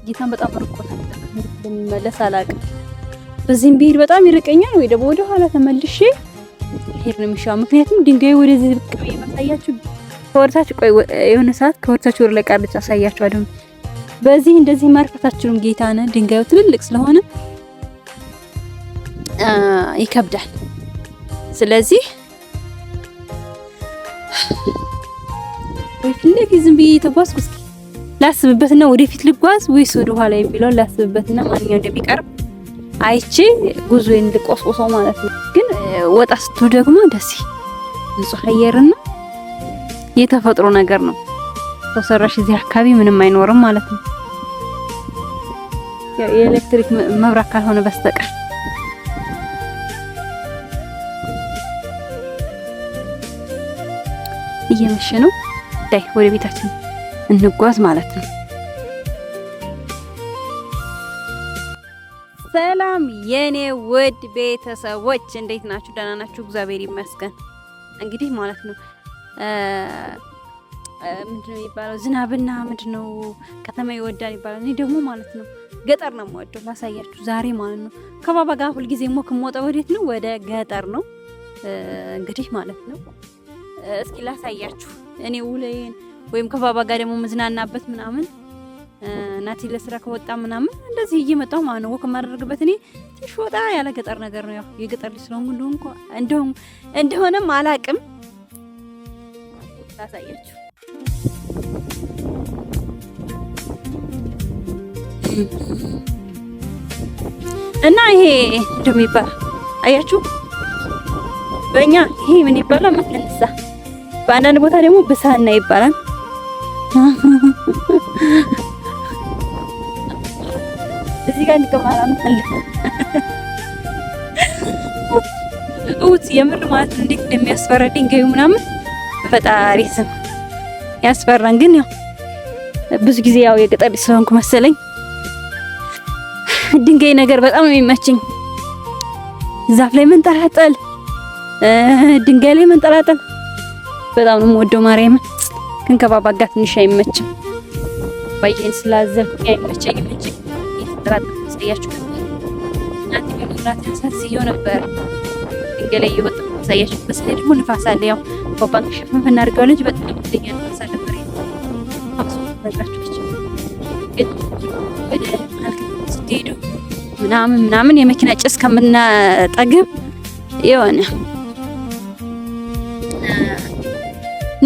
ጌታን በጣም ርቆታል። እንደሚመለስ አላውቅም። በዚህም ብሄድ በጣም ይርቀኛል ወይ ደግሞ ወደ ኋላ ተመልሼ ሄድ ነው የሚሻው። ምክንያቱም ድንጋዩ ወደዚህ ብቅ ብዬ ማሳያችሁ ከወርታች ቆይ የሆነ ሰዓት ከወርታች ወር ላይ ቃልች አሳያችኋለሁ። በዚህ እንደዚህ ማርፈታችሁም ጌታን ድንጋዩ ትልልቅ ስለሆነ ይከብዳል። ስለዚህ ወይ ፍለግ ዝም ብዬ ተጓዝኩ። እስኪ ላስብበትና ወደፊት ልጓዝ ወይስ ወደ ኋላ የሚለው ላስብበትና ማንኛው እንደሚቀርብ አይቼ ጉዞዬን ልቆስቆሰው ማለት ነው። ግን ወጣ ስትሉ ደግሞ ደስ ንጹህ አየርና የተፈጥሮ ነገር ነው። ሰው ሰራሽ እዚህ አካባቢ ምንም አይኖርም ማለት ነው። ያው የኤሌክትሪክ መብራት ካልሆነ በስተቀር እየመሸ ነው። ዳይ ወደ ቤታችን እንጓዝ ማለት ነው። ሰላም የኔ ውድ ቤተሰቦች እንዴት ናችሁ? ደህና ናችሁ? እግዚአብሔር ይመስገን። እንግዲህ ማለት ነው ምንድነው የሚባለው ዝናብና ምንድነው ከተማ ይወዳል ይባላል። እኔ ደግሞ ማለት ነው ገጠር ነው የምወደው። ላሳያችሁ ዛሬ ማለት ነው ከባባ ጋር ሁልጊዜ ሞክ የምወጣው ወዴት ነው? ወደ ገጠር ነው እንግዲህ ማለት ነው። እስኪ ላሳያችሁ እኔ ውለዬን ወይም ከባባ ጋር ደግሞ መዝናናበት ምናምን ናቲ ለስራ ከወጣ ምናምን እንደዚህ እየመጣሁ ማለት ነው ወክ ማድረግበት። እኔ ትንሽ ወጣ ያለ ገጠር ነገር ነው። ያው የገጠር ልጅ ስለሆንኩ እንደሆነም አላቅም። ላሳያችሁ እና ይሄ እንደሚባል አያችሁ በእኛ ይሄ ምን ይባላል? መተንሳ በአንዳንድ ቦታ ደግሞ ብሳና ይባላል። እዚህ ጋር እንቀማለን ማለት የምር ማለት እንዴት እንደሚያስፈራ ድንጋዩ ምናምን ፈጣሪ ስም ያስፈራን። ግን ያው ብዙ ጊዜ ያው የገጠር ስለሆንኩ መሰለኝ ድንጋይ ነገር በጣም ነው የሚመችኝ። ዛፍ ላይ መንጠላጠል፣ ድንጋይ ላይ መንጠላጠል በጣም ነው የምወደው። ማርያም ግን ከባባ ጋር ትንሽ አይመችም። ባይሄን ስላዘልኩኝ አይመቸኝም እንጂ የተጠራጠረ ሳያችሁ እናንተ በመብራት ያሳስየው ነበር። ድንጋይ ላይ እየወጣ ሳያችሁ በስለ ደግሞ ንፋስ አለ። ያው ባባን ሸፈን እናድርገው ልጅ በጣም ትልኛ ንፋስ አለ። ግን ወደ ስትሄዱ ምናምን የመኪና ጭስ ከምናጠግብ የሆነ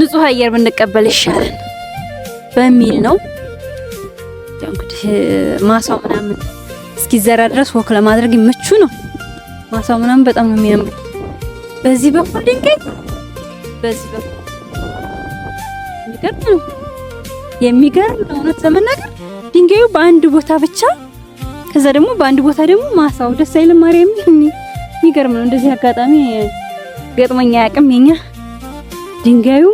ንጹህ አየር ብንቀበል ይሻላል በሚል ነው። እንግዲህ ማሳው ምናምን እስኪዘራ ድረስ ወክ ለማድረግ ምቹ ነው። ማሳው ምናምን በጣም ነው የሚያምር። በዚህ በኩል ድንጋይ፣ በዚህ በኩል የሚገርም ነው እውነት ለመናገር ድንጋዩ በአንድ ቦታ ብቻ፣ ከዛ ደግሞ በአንድ ቦታ ደግሞ ማሳው ደስ አይልም? ማርያም የሚገርም ነው። እንደዚህ አጋጣሚ ገጥሞኛ ያቅም የኛ ድንጋዩ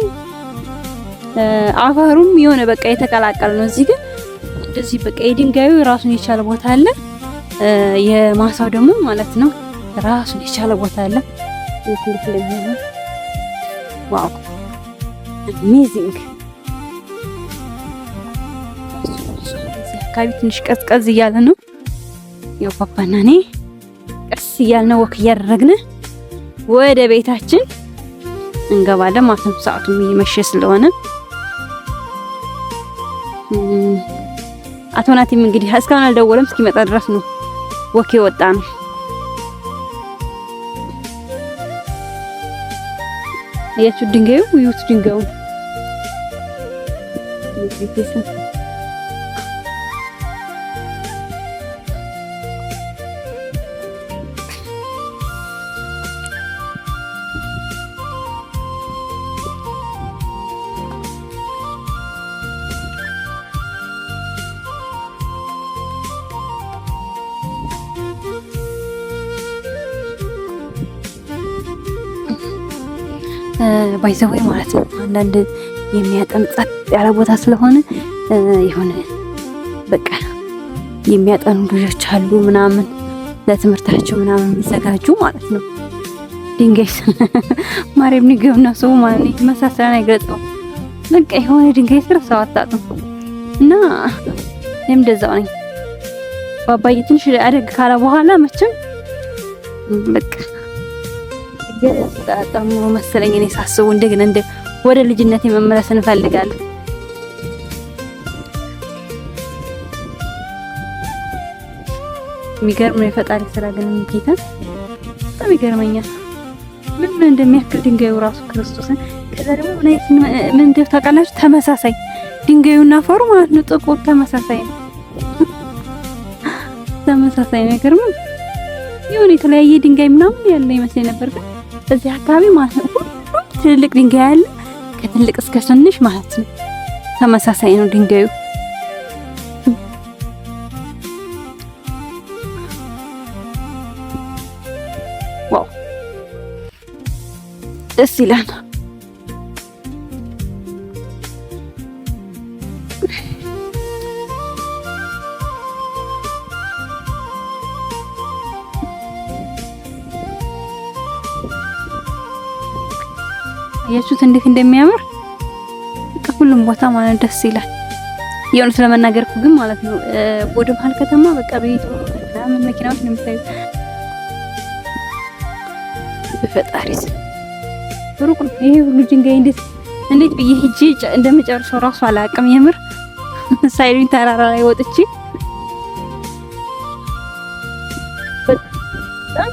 አፈሩም የሆነ በቃ የተቀላቀለ ነው። እዚህ ግን እንደዚህ በቃ የድንጋዩ ራሱን የቻለ ቦታ አለ፣ የማሳው ደግሞ ማለት ነው ራሱን የቻለ ቦታ አለ። ዋው አሜዚንግ። እዚህ አካባቢ ትንሽ ቀዝቀዝ እያለ ነው። ያው ፓፓና እኔ ቀስ እያልን ወክ እያደረግን ወደ ቤታችን እንገባለን ማለት ነው። ሰዓቱም እየመሸ ስለሆነ አቶ ናቲም እንግዲህ እስካሁን አልደወለም። እስኪመጣ ድረስ ነው ወክ የወጣ ነው። አያችሁ ድንጋዩ ይዩት ድንጋዩ ባይዘወይ ማለት ነው። አንዳንድ የሚያጠን ጸጥ ያለ ቦታ ስለሆነ የሆነ በቃ የሚያጠኑ ልጆች አሉ ምናምን ለትምህርታቸው ምናምን የሚዘጋጁ ማለት ነው። ድንጋይ ማርያም ንገውና ሰው ማለት ነው መሳሰልና አይገልጸው። በቃ የሆነ ድንጋይ ስር ሰው አጣጥም እና እኔም እንደዛው ነኝ። ባባዬ ትንሽ አደግ ካለ በኋላ መቼም በቃ ገጣጣሙ መሰለኝ እኔ ሳስበው እንደገና ወደ ልጅነቴ መመለስ እንፈልጋለን። የሚገርም ነው የፈጣሪ ስራ ግን ጌታ በጣም ይገርመኛል። ምን እንደሚያክል ድንጋዩ ራሱ ክርስቶስን። ከዛ ደግሞ ምን እንደው ታውቃላችሁ? ተመሳሳይ ድንጋዩና አፈሩ ማለት ነው፣ ጥቁር ተመሳሳይ ነው። ተመሳሳይ ነገር ነው። የሆነ የተለያየ ድንጋይ ምናምን ያለ ይመስለኝ ነበር፣ ግን በዚህ አካባቢ ማለት ነው ሁሉም ትልልቅ ድንጋይ አለ፣ ከትልቅ እስከ ትንሽ ማለት ነው። ተመሳሳይ ነው ድንጋዩ። ዋው ደስ ይላል። ያችሁት እንዴት እንደሚያምር ሁሉም ቦታ ማለት ደስ ይላል። የሆነስ ለመናገር ግን ማለት ነው ወደ መሀል ከተማ በቃ ቤቱ ምናምን መኪናዎች ነው የምታዩ። በፈጣሪ ሩቅ ነው ይሄ ሁሉ ድንጋይ። እንዴት ብዬ ሂጄ እንደምጨርሰው ራሱ አላውቅም። የምር ሳይሉኝ ተራራ ላይ ወጥቼ በጣም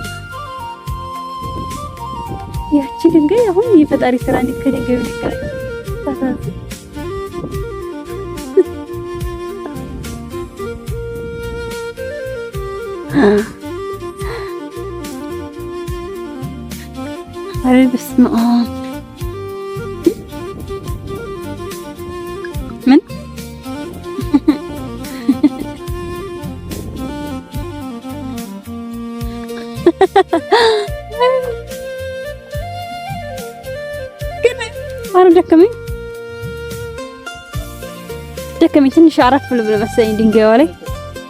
ያቺ ድንጋይ አሁን የፈጣሪ ስራ እንዴት ከድንጋዩ ድንጋይ ታሳዝ አረ በስመ አብ ምን አረ ደከመኝ ትንሽ አረፍ ልብል መሰለኝ ድንጋዩ ላይ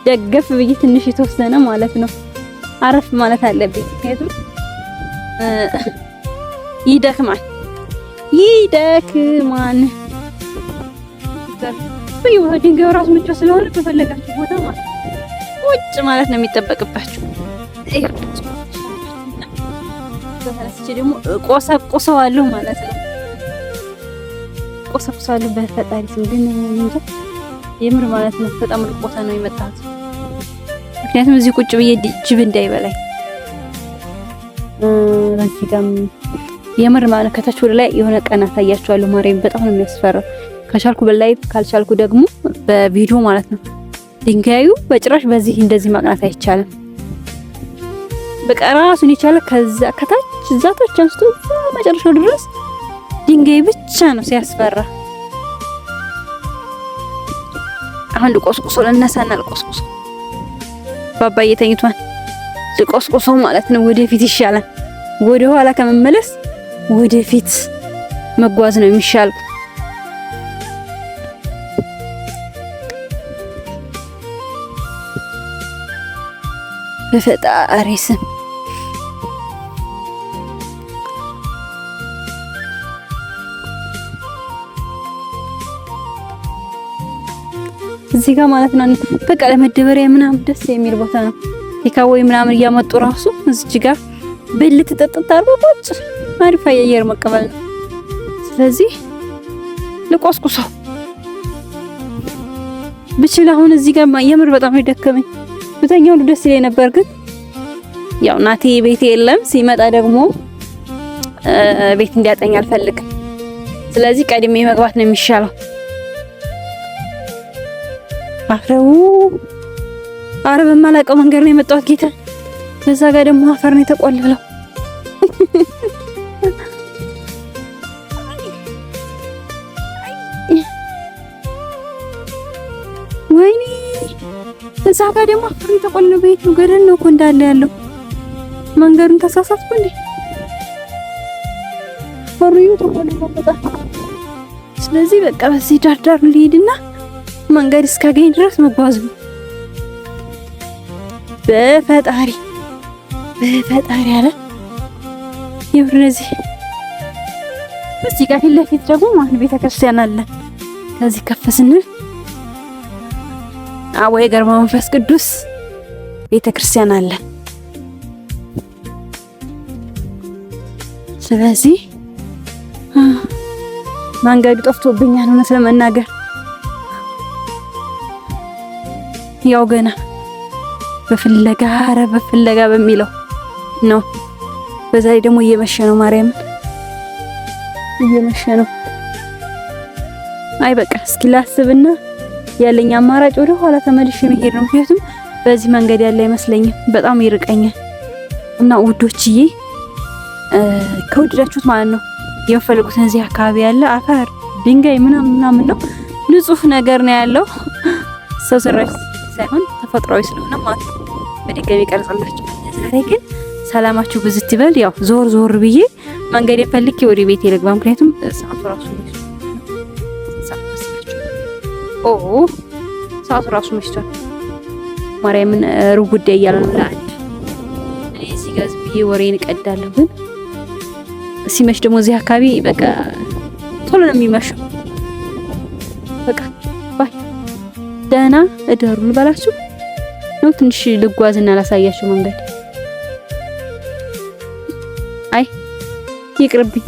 ደገፍ ብዬ ትንሽ የተወሰነ ማለት ነው አረፍ ማለት አለብኝ። ምክንያቱም ይደክማል በየቦታው ድንጋዩ ራሱ ምቹ ስለሆነ በፈለጋችሁ ቦታ ማለት ቁጭ ማለት ነው የሚጠበቅባችሁ። በተነስቼ ደግሞ ቆሰቁሰዋለሁ ማለት ነው። ቆሰቁሰዋለሁ በፈጣሪ ስም። ግን እንጃ የምር ማለት ነው በጣም ርቆታ ነው የመጣሁት። ምክንያቱም እዚህ ቁጭ ብዬ ጅብ እንዳይበላኝ እዚህ ጋር የምር ማለት ከታች ወደ ላይ የሆነ ቀን አሳያችኋለሁ። ማርያም በጣም ነው የሚያስፈራው። ከቻልኩ በላይ ካልቻልኩ ደግሞ በቪዲዮ ማለት ነው። ድንጋዩ በጭራሽ በዚህ እንደዚህ ማቅናት አይቻልም። በቃ ራሱን የቻለ ከዛ ከታች እዛ ታች አንስቶ መጨረሻው ድረስ ድንጋይ ብቻ ነው ሲያስፈራ። አሁን ልቆስቁሶ ለነሳና ልቆስቁሶ ባባዬ ተኝቷል። ልቆስቁሶ ማለት ነው። ወደፊት ይሻላል። ወደ ኋላ ከመመለስ ወደፊት መጓዝ ነው የሚሻለው። በፈጣሪ ስም እዚህ ጋር ማለት ነው በቃ ለመደበሪያ ምናምን ደስ የሚል ቦታ ነው። ቴካዌ ምናምን እያመጡ ራሱ እዚህ ጋር ብልት ተጠጥታ አርቦች አሪፍ አየር መቀበል ነው። ስለዚህ ልቆስቁሰው ብቻ አሁን እዚህ ጋር የምር በጣም ይደከመኝ። ብተኛው ደስ ይለኝ ነበር፣ ግን ያው ናቲ ቤት የለም። ሲመጣ ደግሞ ቤት እንዲያጠኝ አልፈልግም። ስለዚህ ቀድሜ መግባት ነው የሚሻለው። አረ በማላውቀው መንገድ ነው የመጣሁት ጌታ። በዛ ጋር ደግሞ አፈር ነው የተቆለለው። ወይኔ እዛ ጋር ደግሞ አፈር ነው የተቆለለው። ቤት ነው ገደል ነው እኮ እንዳለ ያለው። መንገዱን ተሳሳትኩ እንዴ? አፈሩ ተቆለለው በጣም። ስለዚህ በቃ በዚህ ዳር ልሂድና መንገድ እስካገኝ ድረስ መጓዝ ነው። በፈጣሪ አለ ይብረዚህ። እዚህ ጋር ፊት ለፊት ደግሞ ማን ቤተክርስቲያን አለ። ከዚህ ከፍ ስንል አወይ ገርማ መንፈስ ቅዱስ ቤተክርስቲያን አለ። ስለዚህ መንገዱ ጠፍቶብኛል እውነት ለመናገር ያው ገና በፍለጋ በሚለው ነው። በዛ ላይ ደግሞ እየመሸ ነው። ማርያምን እየመሸ ነው። አይ በቃ እስኪ ላስብና ያለኝ አማራጭ ወደ ኋላ ተመልሼ መሄድ ነው። ምክንያቱም በዚህ መንገድ ያለ አይመስለኝም፣ በጣም ይርቀኛል። እና ውዶችዬ ከወደዳችሁት ማለት ነው የምፈልጉትን እዚህ አካባቢ ያለ አፈር ድንጋይ ምናምን ነው። ንጹህ ነገር ነው ያለው፣ ሰው ሰራሽ ሳይሆን ተፈጥሯዊ ስለሆነ ማለት ነው። በድጋሚ ቀርጸላችሁ ዛሬ ግን ሰላማችሁ ብዝት ይበል። ያው ዞር ብዬ መንገድ ፈልጌ ወደ ቤቴ ልግባ። ምክንያቱም ሰዓቱ ራሱ መሽቷል። ማርያምን ሩብ ጉዳይ እያለ ነው ለአንድ እኔ እዚህ ጋር ዝም ብዬ ወሬን እቀዳለሁ። ግን ሲመሽ ደግሞ እዚህ አካባቢ በቃ ቶሎ ነው የሚመሸው። በቃ ባይ ደህና እደሩ ልበላችሁ ነው። ትንሽ ልጓዝና ላሳያችሁ መንገድ። አይ ይቅርብኝ።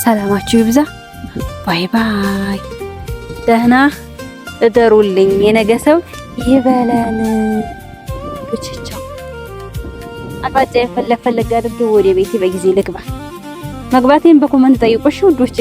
ሰላማችሁ ይብዛ። ባይ ባይ። ደህና እደሩልኝ። የነገ ሰው ይበለን። ብቻቸው አባጃ ፈለግ አድርጌ ወደ ቤቴ በጊዜ ልግባ። መግባቴን በኮመንት ጠይቁሽ ውዶቼ።